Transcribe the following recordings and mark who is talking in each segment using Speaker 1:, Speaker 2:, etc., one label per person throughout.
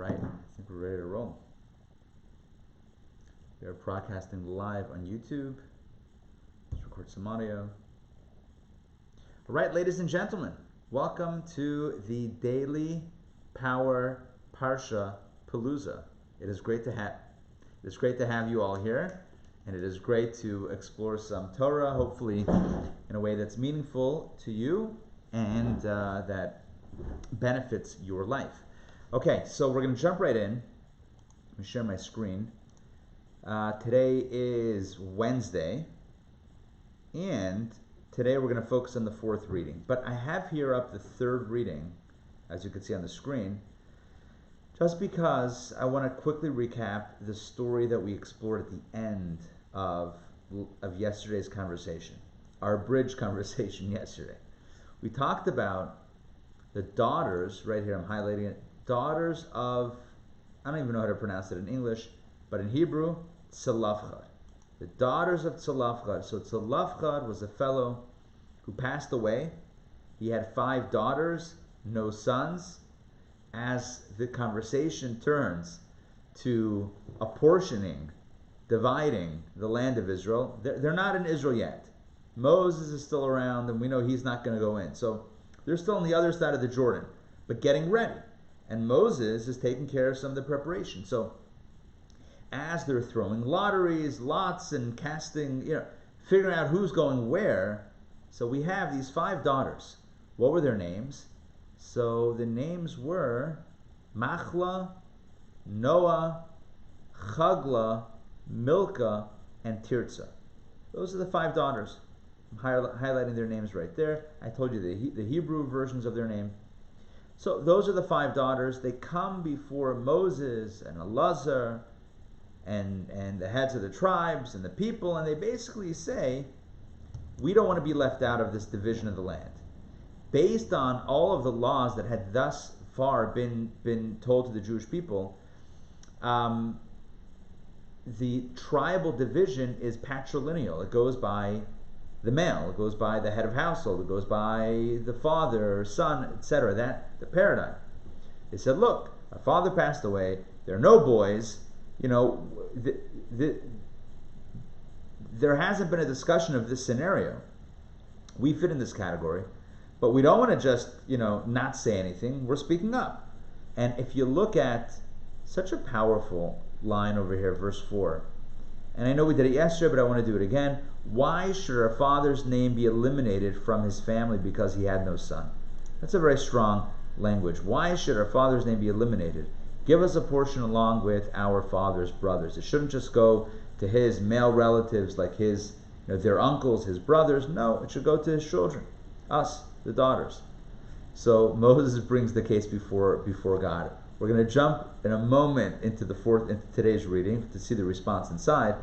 Speaker 1: right, I think we're ready to roll. We are broadcasting live on YouTube. Let's record some audio. All right, ladies and gentlemen, welcome to the Daily Power Parsha Palooza. It is great to have you all here, and it is great to explore some Torah, hopefully in a way that's meaningful to you and that benefits your life. Okay, so we're going to jump right in. Let me share my screen. Today is Wednesday, and today we're going to focus on the fourth reading. But I have here up the third reading, as you can see on the screen, just because I want to quickly recap the story that we explored at the end of yesterday's conversation, our bridge conversation yesterday. We talked about the daughters, right here I'm highlighting it, daughters of, I don't even know how to pronounce it in English, but in Hebrew, Tzalafchad. The daughters of Tzalafchad. So Tzalafchad was a fellow who passed away. He had 5 daughters, no sons. As the conversation turns to apportioning, dividing the land of Israel, they're not in Israel yet. Moses is still around, and we know he's not going to go in. So they're still on the other side of the Jordan, but getting ready. And Moses is taking care of some of the preparation. So as they're throwing lotteries, lots, and casting, figuring out who's going where, so we have these 5 daughters. What were their names? So the names were Machla, Noah, Chagla, Milcah, and Tirzah. Those are the 5 daughters. I'm highlighting their names right there. I told you the Hebrew versions of their name. So those are the 5 daughters. They come before Moses and Elazar and the heads of the tribes and the people, and they basically say, we don't want to be left out of this division of the land. Based on all of the laws that had thus far been told to the Jewish people, the tribal division is patrilineal. It goes by the male, it goes by the head of household, it goes by the father, son, etc. That the paradigm. They said, look, our father passed away, there are no boys, there hasn't been a discussion of this scenario. We fit in this category, but we don't want to just, not say anything. We're speaking up. And if you look at such a powerful line over here, verse 4, and I know we did it yesterday, but I want to do it again. Why should our father's name be eliminated from his family because he had no son? That's a very strong language. Why should our father's name be eliminated? Give us a portion along with our father's brothers. It shouldn't just go to his male relatives like his, their uncles, his brothers. No, it should go to his children, us, the daughters. So Moses brings the case before God. We're going to jump in a moment into today's reading to see the response inside.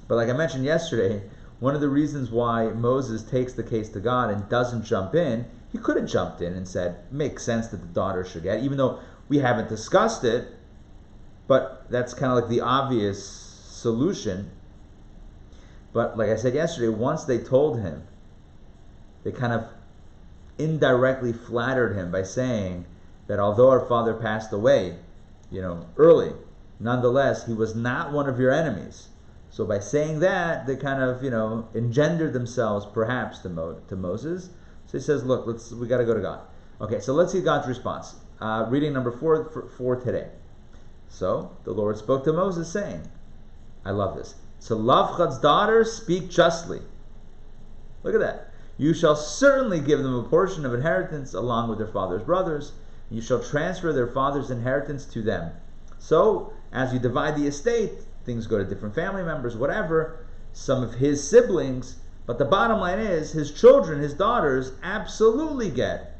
Speaker 1: But like I mentioned yesterday, one of the reasons why Moses takes the case to God and doesn't jump in, he could have jumped in and said, makes sense that the daughter should get, even though we haven't discussed it, but that's kind of like the obvious solution. But like I said yesterday, once they told him, they kind of indirectly flattered him by saying that although our father passed away, early, nonetheless, he was not one of your enemies. So by saying that, they kind of, engendered themselves perhaps to Moses. So he says, look, we got to go to God. Okay, so let's see God's response. Reading number 4 for today. So the Lord spoke to Moses saying, I love this. Tzalafchad's daughters speak justly. Look at that. You shall certainly give them a portion of inheritance along with their father's brothers. You shall transfer their father's inheritance to them. So, as you divide the estate, things go to different family members, whatever, some of his siblings, but the bottom line is, his children, his daughters, absolutely get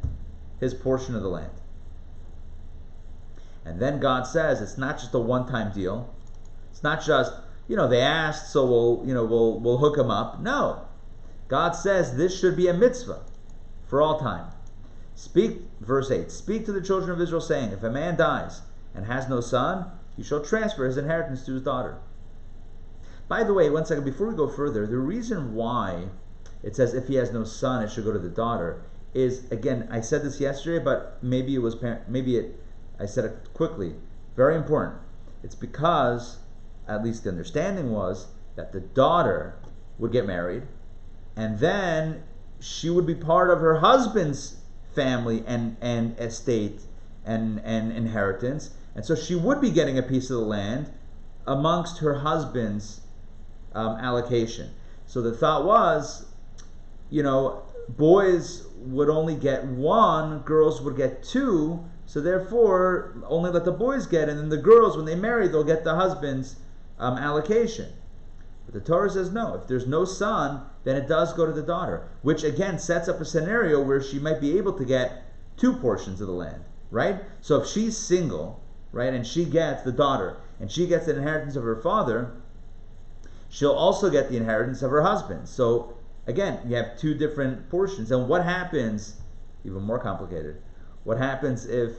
Speaker 1: his portion of the land. And then God says, it's not just a one-time deal. It's not just, they asked, so we'll hook them up. No. God says this should be a mitzvah for all time. Verse 8, speak to the children of Israel, saying, if a man dies and has no son, you shall transfer his inheritance to his daughter. By the way, one second, before we go further, the reason why it says if he has no son, it should go to the daughter, is, again, I said this yesterday, but I said it quickly. If Very important. It's because, at least the understanding was, that the daughter would get married, and then she would be part of her husband's family and estate and inheritance, and so she would be getting a piece of the land amongst her husband's allocation. So the thought was, boys would only get one, girls would get two, so therefore only let the boys get, and then the girls, when they marry, they'll get the husband's allocation. But the Torah says no. If there's no son, then it does go to the daughter, which again sets up a scenario where she might be able to get two portions of the land, right? So if she's single, right, and she gets the daughter, and she gets the inheritance of her father, she'll also get the inheritance of her husband. So again, you have two different portions. And what happens, even more complicated, what happens if,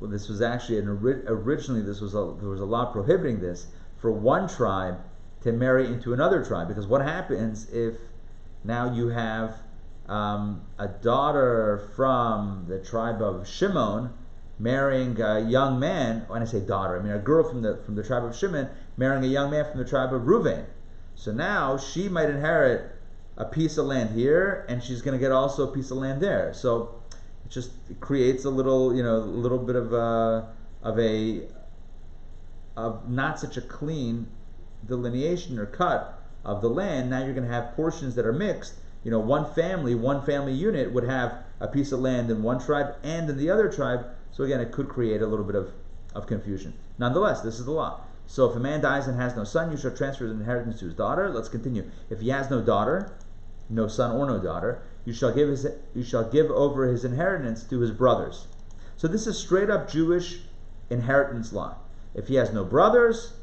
Speaker 1: this was actually, originally there was a law prohibiting this, for one tribe to marry into another tribe. Because what happens if now you have a daughter from the tribe of Shimon marrying a young man? When I say daughter, I mean a girl from the tribe of Shimon marrying a young man from the tribe of Reuven. So now she might inherit a piece of land here, and she's going to get also a piece of land there. So it creates a little bit of not such a clean delineation or cut of the land. Now you're going to have portions that are mixed. One family unit would have a piece of land in one tribe and in the other tribe. So again, it could create a little bit of confusion. Nonetheless, this is the law. So if a man dies and has no son, you shall transfer his inheritance to his daughter. Let's continue. If he has no daughter, no son or no daughter, you shall give over his inheritance to his brothers. So this is straight up Jewish inheritance law. If he has no brothers,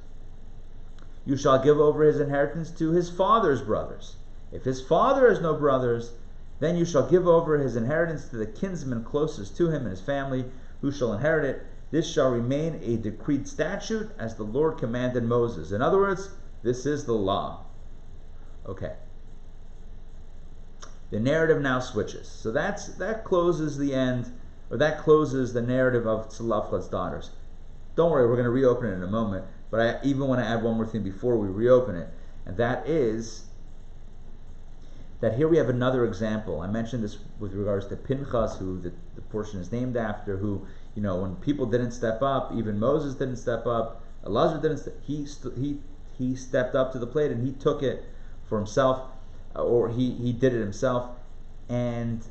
Speaker 1: you shall give over his inheritance to his father's brothers. If his father has no brothers, then you shall give over his inheritance to the kinsman closest to him and his family, who shall inherit it. This shall remain a decreed statute as the Lord commanded Moses. In other words, this is the law. Okay. The narrative now switches. So that closes the end, or that closes the narrative of Tzlafchad's daughters. Don't worry, we're going to reopen it in a moment, but I even want to add one more thing before we reopen it, and that is that here we have another example. I mentioned this with regards to Pinchas, who the portion is named after, who, when people didn't step up, even Moses didn't step up, Elazar didn't, he stepped up to the plate and he took it for himself, or he did it himself. And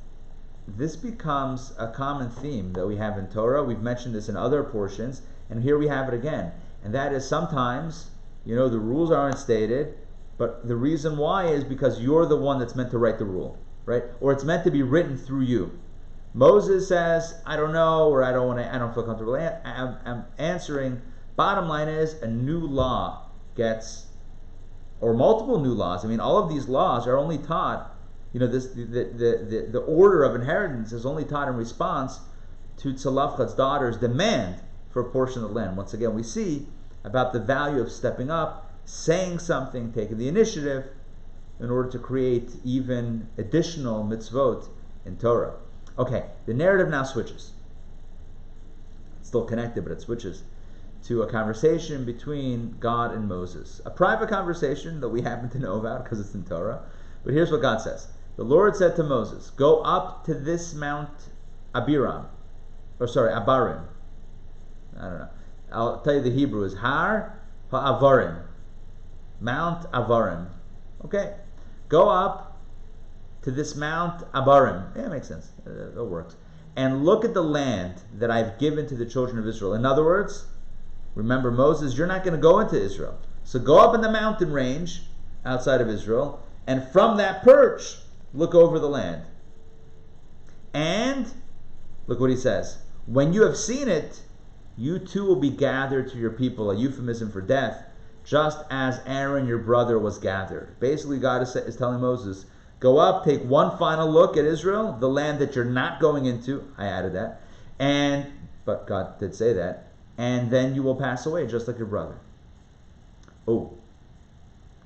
Speaker 1: this becomes a common theme that we have in Torah. We've mentioned this in other portions, and here we have it again. And that is sometimes, the rules aren't stated, but the reason why is because you're the one that's meant to write the rule, right? Or it's meant to be written through you. Moses says, I don't know, or I don't feel comfortable I'm answering. Bottom line is, a new law gets, or multiple new laws. I mean, all of these laws are only taught, the order of inheritance is only taught in response to Tzlafchad's daughter's demand for a portion of the land. Once again, we see about the value of stepping up, saying something, taking the initiative in order to create even additional mitzvot in Torah. Okay, the narrative now switches. It's still connected, but it switches to a conversation between God and Moses. A private conversation that we happen to know about because it's in Torah. But here's what God says. The Lord said to Moses, go up to this Mount Abarim. I don't know. I'll tell you the Hebrew is Har HaAvarim. Mount Avarim. Okay. Go up to this Mount Abarim. Yeah, it makes sense. It works. And look at the land that I've given to the children of Israel. In other words, remember Moses, you're not going to go into Israel. So go up in the mountain range outside of Israel, and from that perch, look over the land. And, look what he says, when you have seen it, you too will be gathered to your people, a euphemism for death, just as Aaron, your brother, was gathered. Basically, God is telling Moses, go up, take one final look at Israel, the land that you're not going into. I added that. But God did say that. And then you will pass away, just like your brother. Oh.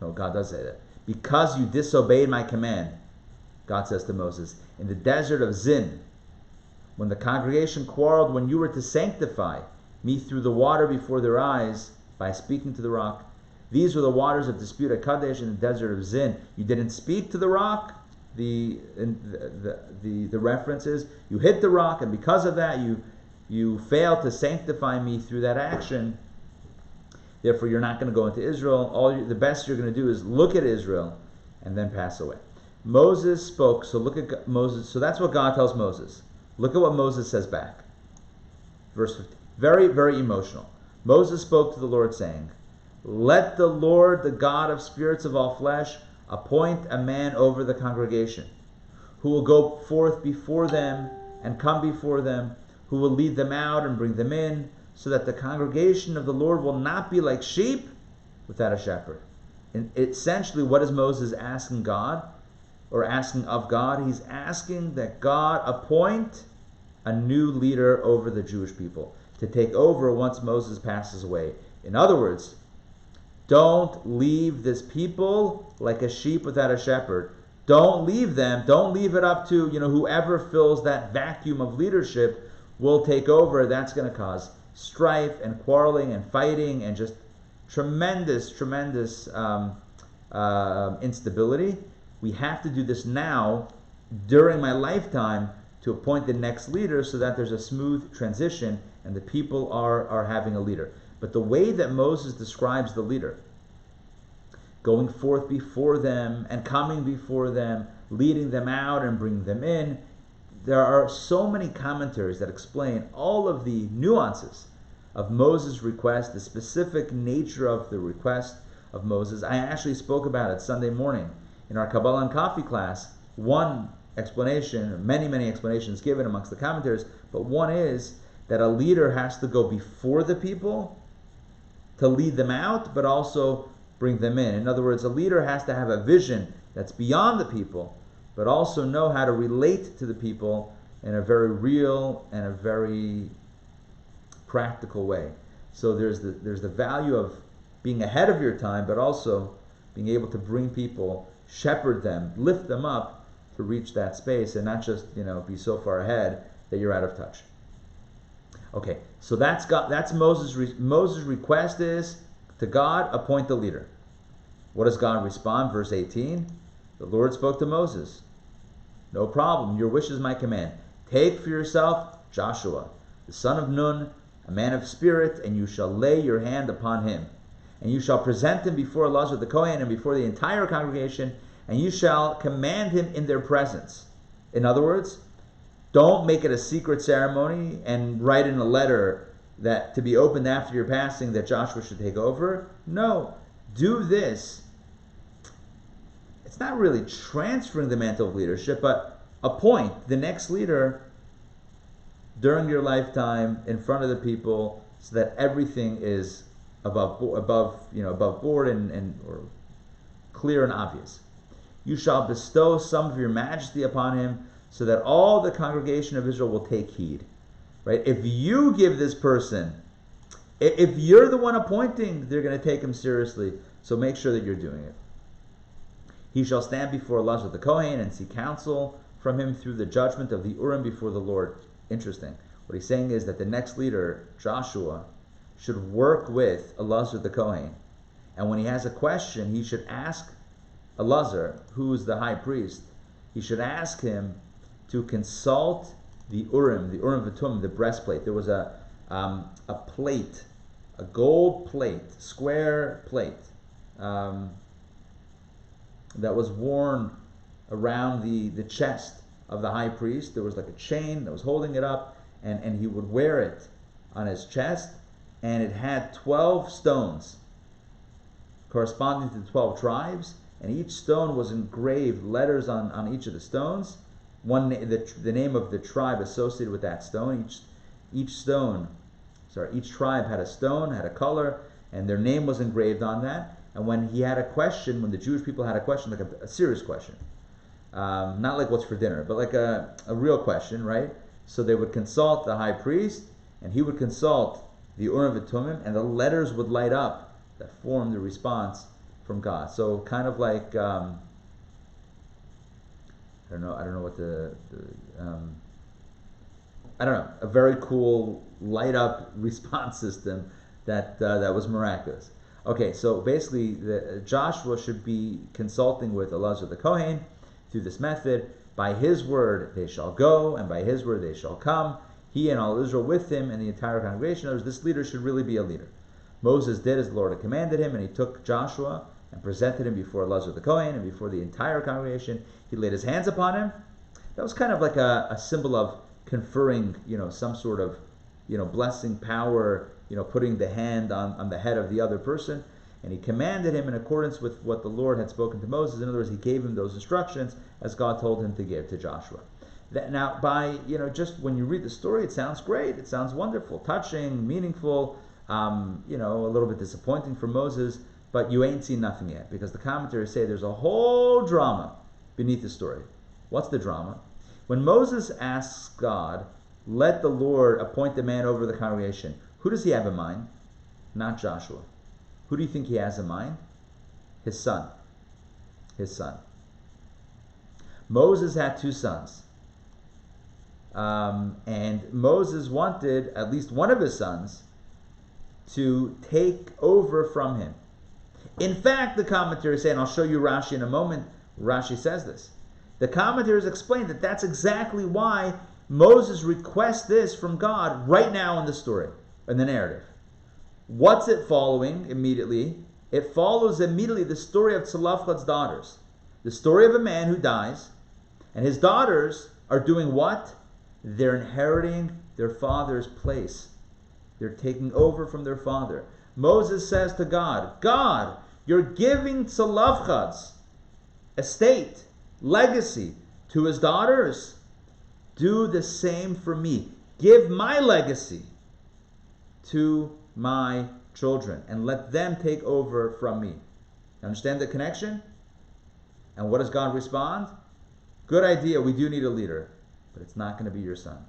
Speaker 1: No, God does say that. Because you disobeyed my command, God says to Moses, in the desert of Zin, when the congregation quarreled when you were to sanctify me through the water before their eyes by speaking to the rock. These were the waters of dispute at Kadesh in the desert of Zin. You didn't speak to the rock. The reference is you hit the rock, and because of that you failed to sanctify me through that action. Therefore, you're not going to go into Israel. The best you're going to do is look at Israel and then pass away. Moses spoke. So look at Moses. So that's what God tells Moses. Look at what Moses says back. Verse 15. Very, very emotional. Moses spoke to the Lord, saying, "Let the Lord, the God of spirits of all flesh, appoint a man over the congregation, who will go forth before them and come before them, who will lead them out and bring them in, so that the congregation of the Lord will not be like sheep without a shepherd." And essentially, what is Moses asking God, or asking of God? He's asking that God appoint a new leader over the Jewish people to take over once Moses passes away. In other words, don't leave this people like a sheep without a shepherd. Don't leave them. Don't leave it up to whoever fills that vacuum of leadership will take over. That's going to cause strife and quarreling and fighting and just tremendous instability. We have to do this now during my lifetime to appoint the next leader so that there's a smooth transition and the people are having a leader. But the way that Moses describes the leader, going forth before them and coming before them, leading them out and bringing them in, there are so many commentaries that explain all of the nuances of Moses' request, the specific nature of the request of Moses. I actually spoke about it Sunday morning in our Kabbalah and Coffee class. One explanation, many explanations given amongst the commentators, but one is that a leader has to go before the people to lead them out, but also bring them in. In other words, a leader has to have a vision that's beyond the people, but also know how to relate to the people in a very real and a very practical way. So there's the value of being ahead of your time, but also being able to bring people, shepherd them, lift them up to reach that space, and not just be so far ahead that you're out of touch. Okay, so that's Moses' request is to God, appoint the leader. What does God respond? Verse 18, the Lord spoke to Moses, "No problem, your wish is my command. Take for yourself Joshua, the son of Nun, a man of spirit, and you shall lay your hand upon him. And you shall present him before Elazar the Kohen and before the entire congregation, and you shall command him in their presence." In other words, don't make it a secret ceremony and write in a letter that to be opened after your passing that Joshua should take over. No, do this. It's not really transferring the mantle of leadership, but appoint the next leader during your lifetime in front of the people, so that everything is above board and or clear and obvious. You shall bestow some of your majesty upon him, so that all the congregation of Israel will take heed. Right? If you give this person, if you're the one appointing, they're going to take him seriously. So make sure that you're doing it. He shall stand before Elazar the Kohen and seek counsel from him through the judgment of the Urim before the Lord. Interesting. What he's saying is that the next leader, Joshua, should work with Elazar the Kohen. And when he has a question, he should ask Elazar, who's the high priest, he should ask him to consult the Urim of Atonement, the breastplate. There was a plate, a gold plate, square plate, that was worn around the chest of the high priest. There was like a chain that was holding it up, and he would wear it on his chest, and it had 12 stones corresponding to the 12 tribes, and each stone was engraved letters on each of the stones, the name of the tribe associated with that stone. Each tribe had a stone, had a color, and their name was engraved on that. And when he had a question, when the Jewish people had a question, like a serious question, not like what's for dinner, but like a real question, right? So they would consult the high priest, and he would consult the Aura of Atonement, and the letters would light up that formed the response from God. So kind of like I don't know what I don't know, a very cool light up response system that was miraculous. Okay, so basically, Joshua should be consulting with Elazar the Kohen through this method. By his word they shall go, and by his word they shall come. He and all Israel with him, and the entire congregation. In other words, this leader should really be a leader. Moses did as the Lord had commanded him, and he took Joshua and presented him before Elazar the Kohen and before the entire congregation. He laid his hands upon him. That was kind of like a symbol of conferring, some sort of, blessing, power, putting the hand on the head of the other person. And he commanded him in accordance with what the Lord had spoken to Moses. In other words, he gave him those instructions as God told him to give to Joshua. Now, just when you read the story, it sounds great. It sounds wonderful, touching, meaningful, a little bit disappointing for Moses, but you ain't seen nothing yet, because the commentaries say there's a whole drama beneath the story. What's the drama? When Moses asks God, let the Lord appoint a man over the congregation, who does he have in mind? Not Joshua. Who do you think he has in mind? His son. His son. Moses had two sons. And Moses wanted at least one of his sons to take over from him. In fact, the commentators say, and I'll show you Rashi in a moment, Rashi says this. The commentators explain that that's exactly why Moses requests this from God right now in the story, in the narrative. What's it following immediately? It follows immediately the story of Tzalafchad's daughters. The story of a man who dies, and his daughters are doing what? They're inheriting their father's place. They're taking over from their father. Moses says to God, God, you're giving Tzalafchad's estate, legacy to his daughters. Do the same for me. Give my legacy to my children and let them take over from me. Understand the connection? And what does God respond? Good idea, we do need a leader, but it's not going to be your son.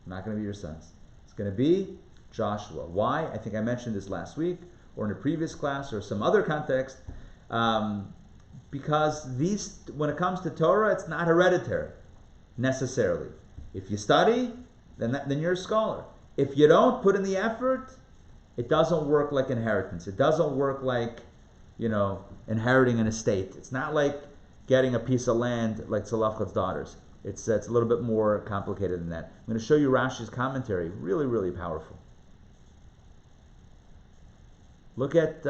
Speaker 1: Not going to be your sons. It's going to be Joshua. Why? I think I mentioned this last week or in a previous class or some other context. Because when it comes to Torah, it's not hereditary necessarily. If you study, then you're a scholar. If you don't put in the effort, it doesn't work like inheritance. It doesn't work like, inheriting an estate. It's not like getting a piece of land like Tzalafchad's daughters. It's a little bit more complicated than that. I'm going to show you Rashi's commentary. Really, really powerful. Look at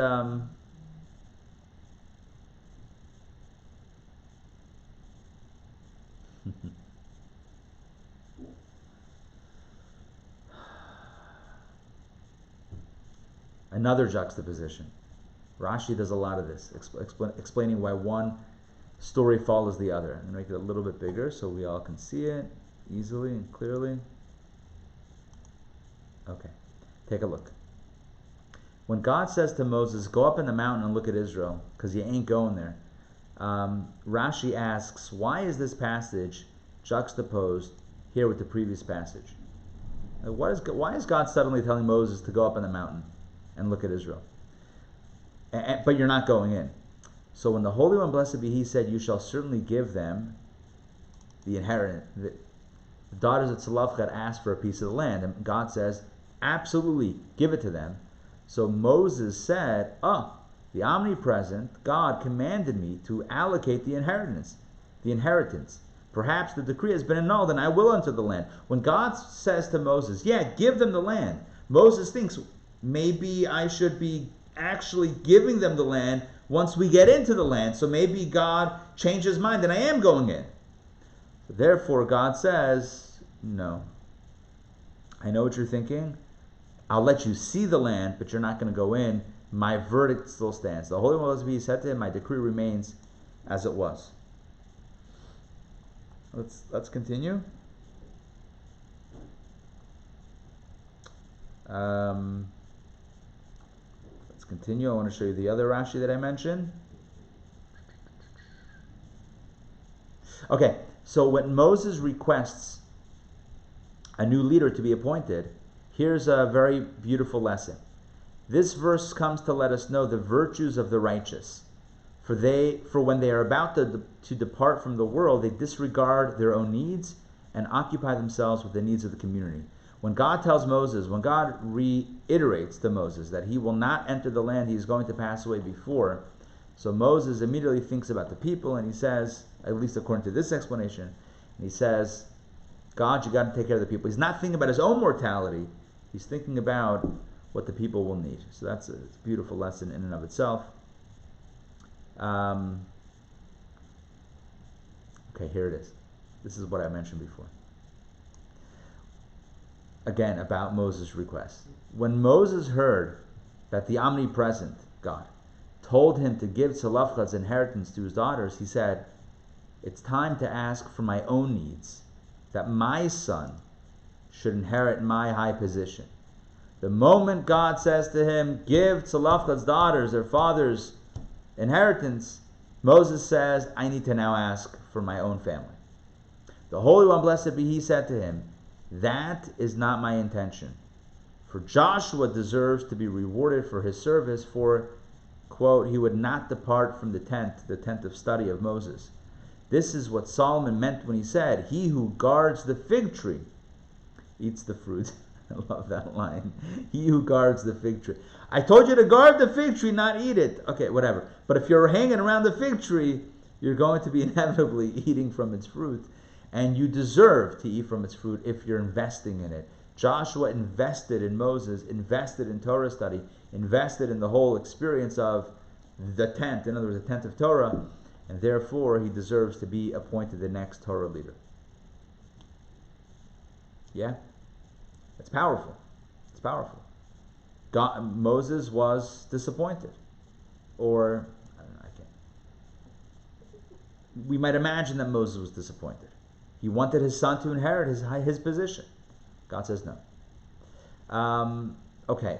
Speaker 1: another juxtaposition. Rashi does a lot of this, explaining why one story follows the other. I'm going to make it a little bit bigger so we all can see it easily and clearly. Okay, take a look. When God says to Moses, go up in the mountain and look at Israel, because you ain't going there, Rashi asks, why is this passage juxtaposed here with the previous passage? Why is God suddenly telling Moses to go up in the mountain and look at Israel? But you're not going in. So when the Holy One, blessed be He, said, you shall certainly give them the inheritance, the daughters of Tzalafchad asked for a piece of the land, and God says, absolutely, give it to them. So Moses said, the omnipresent God commanded me to allocate the inheritance. Perhaps the decree has been annulled, and I will enter the land. When God says to Moses, give them the land, Moses thinks, maybe I should be actually giving them the land once we get into the land. So maybe God changed his mind and I am going in. So therefore, God says, no. I know what you're thinking. I'll let you see the land, but you're not going to go in. My verdict still stands. The Holy One said to him, my decree remains as it was. Let's continue. Continue. I want to show you the other Rashi that I mentioned. Okay, so when Moses requests a new leader to be appointed, here's a very beautiful lesson. This verse comes to let us know the virtues of the righteous. For when they are about to depart from the world, they disregard their own needs and occupy themselves with the needs of the community. When God tells Moses, when God reiterates to Moses that he will not enter the land he is going to pass away before, so Moses immediately thinks about the people, and he says, at least according to this explanation, and he says, God, you got to take care of the people. He's not thinking about his own mortality. He's thinking about what the people will need. So that's a beautiful lesson in and of itself. Okay, here it is. This is what I mentioned before. Again, about Moses' request. When Moses heard that the omnipresent God told him to give Tzalafchad's inheritance to his daughters, he said, it's time to ask for my own needs, that my son should inherit my high position. The moment God says to him, give Tzalafchad's daughters their father's inheritance, Moses says, I need to now ask for my own family. The Holy One, blessed be he, said to him, that is not my intention. For Joshua deserves to be rewarded for his service, for, quote, he would not depart from the tent of study of Moses. This is what Solomon meant when he said, he who guards the fig tree eats the fruit. I love that line. He who guards the fig tree. I told you to guard the fig tree, not eat it. Okay, whatever. But if you're hanging around the fig tree, you're going to be inevitably eating from its fruit. And you deserve to eat from its fruit if you're investing in it. Joshua invested in Moses, invested in Torah study, invested in the whole experience of the tent, in other words, the tent of Torah, and therefore he deserves to be appointed the next Torah leader. Yeah? It's powerful. It's powerful. Moses was disappointed. Or, I don't know, we might imagine that Moses was disappointed. He wanted his son to inherit his position. God says no. Okay,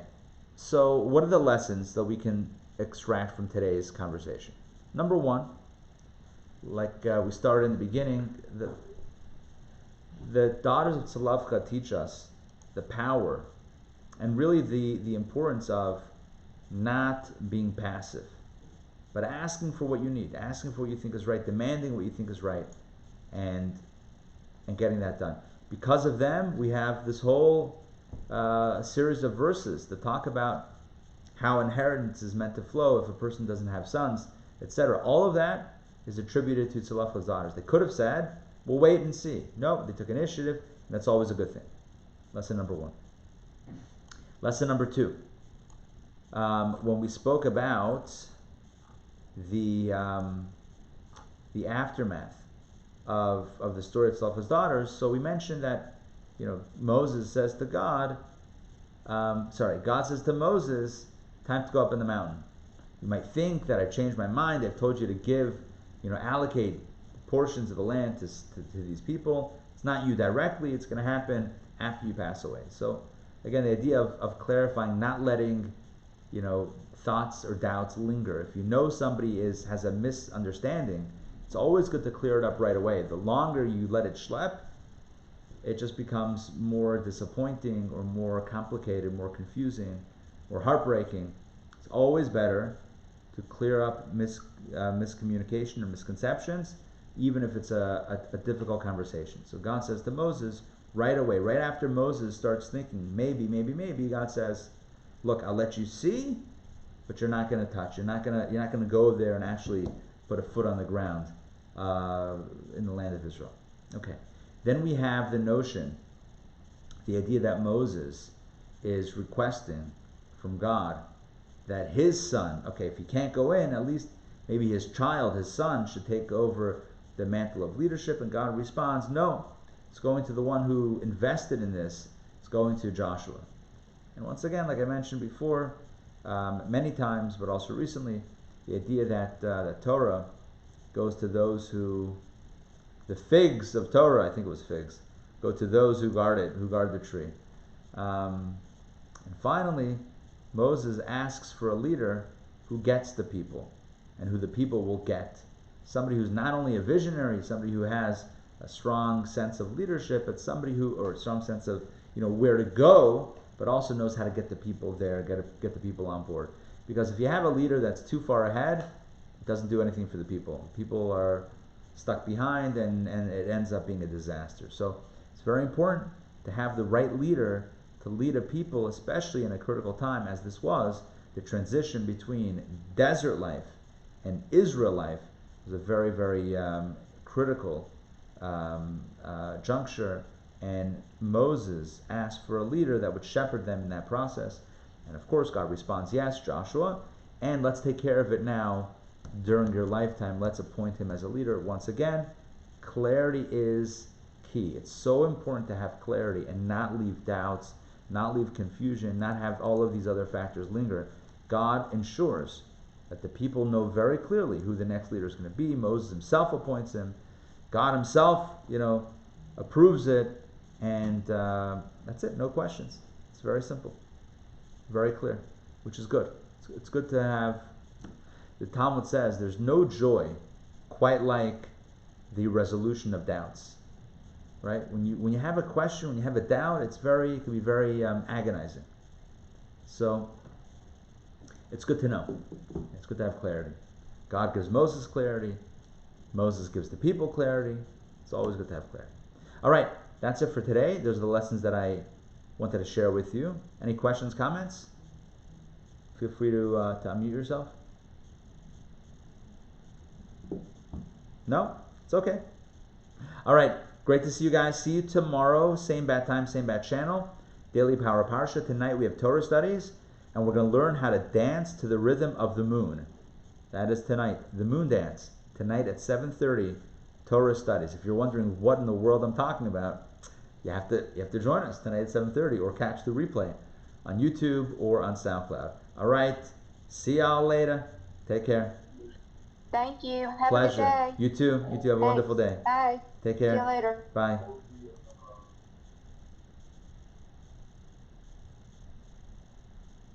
Speaker 1: so what are the lessons that we can extract from today's conversation? Number one, like we started in the beginning, the daughters of Tzalafchad teach us the power and really the importance of not being passive, but asking for what you need, asking for what you think is right, demanding what you think is right, and getting that done. Because of them, we have this whole series of verses that talk about how inheritance is meant to flow if a person doesn't have sons, etc. All of that is attributed to Tzalafchad's daughters. They could have said, we'll wait and see. No, they took initiative, and that's always a good thing. Lesson number one. Lesson number two. When we spoke about the aftermath of the story of Tzalafchad's daughters, so we mentioned that Moses says to God says to Moses, time to go up in the mountain. You might think that I've changed my mind. I've told you to give, allocate portions of the land to these people. It's not you directly. It's going to happen after you pass away. So again, the idea of clarifying, not letting thoughts or doubts linger. If you know somebody has a misunderstanding, it's always good to clear it up right away. The longer you let it schlep, it just becomes more disappointing or more complicated, more confusing, or heartbreaking. It's always better to clear up miscommunication or misconceptions, even if it's a difficult conversation. So God says to Moses right away, right after Moses starts thinking, maybe, God says, look, I'll let you see, but you're not going to touch. You're not going to go there and actually put a foot on the ground in the land of Israel. Okay. Then we have the notion, the idea that Moses is requesting from God that his son, okay, if he can't go in, at least maybe his child, his son, should take over the mantle of leadership. And God responds, no, it's going to the one who invested in this. It's going to Joshua. And once again, like I mentioned before, many times, but also recently, the idea that Torah goes to those who, the figs of Torah, I think it was figs, go to those who guard it, who guard the tree. And finally, Moses asks for a leader who gets the people, and who the people will get. Somebody who's not only a visionary, somebody who has a strong sense of leadership, but somebody or a strong sense of where to go, but also knows how to get the people there, get the people on board. Because if you have a leader that's too far ahead, it doesn't do anything for the people. People are stuck behind, and it ends up being a disaster. So it's very important to have the right leader to lead a people, especially in a critical time as this was. The transition between desert life and Israel life was a very, very critical juncture, and Moses asked for a leader that would shepherd them in that process. And of course, God responds, yes, Joshua, and let's take care of it now during your lifetime. Let's appoint him as a leader. Once again, clarity is key. It's so important to have clarity and not leave doubts, not leave confusion, not have all of these other factors linger. God ensures that the people know very clearly who the next leader is going to be. Moses himself appoints him. God himself, approves it, and that's it. No questions. It's very simple, very clear, which is good. It's good to have. The Talmud says there's no joy quite like the resolution of doubts. Right? When you have a question, when you have a doubt, it can be very agonizing. So it's good to know. It's good to have clarity. God gives Moses clarity. Moses gives the people clarity. It's always good to have clarity. All right, that's it for today. Those are the lessons that I wanted to share with you. Any questions, comments? Feel free to unmute yourself. No? It's okay. All right. Great to see you guys. See you tomorrow. Same bad time, same bad channel. Daily Power Parsha. Tonight we have Torah studies, and we're going to learn how to dance to the rhythm of the moon. That is tonight. The moon dance. Tonight at 7:30. Torah studies. If you're wondering what in the world I'm talking about, you have to join us tonight at 7:30, or catch the replay on YouTube or on SoundCloud. All right. See y'all later. Take care.
Speaker 2: Thank you. Have
Speaker 1: Pleasure.
Speaker 2: a good day.
Speaker 1: You too. You too. Have a wonderful day.
Speaker 2: Bye.
Speaker 1: Take care.
Speaker 2: See you later.
Speaker 1: Bye.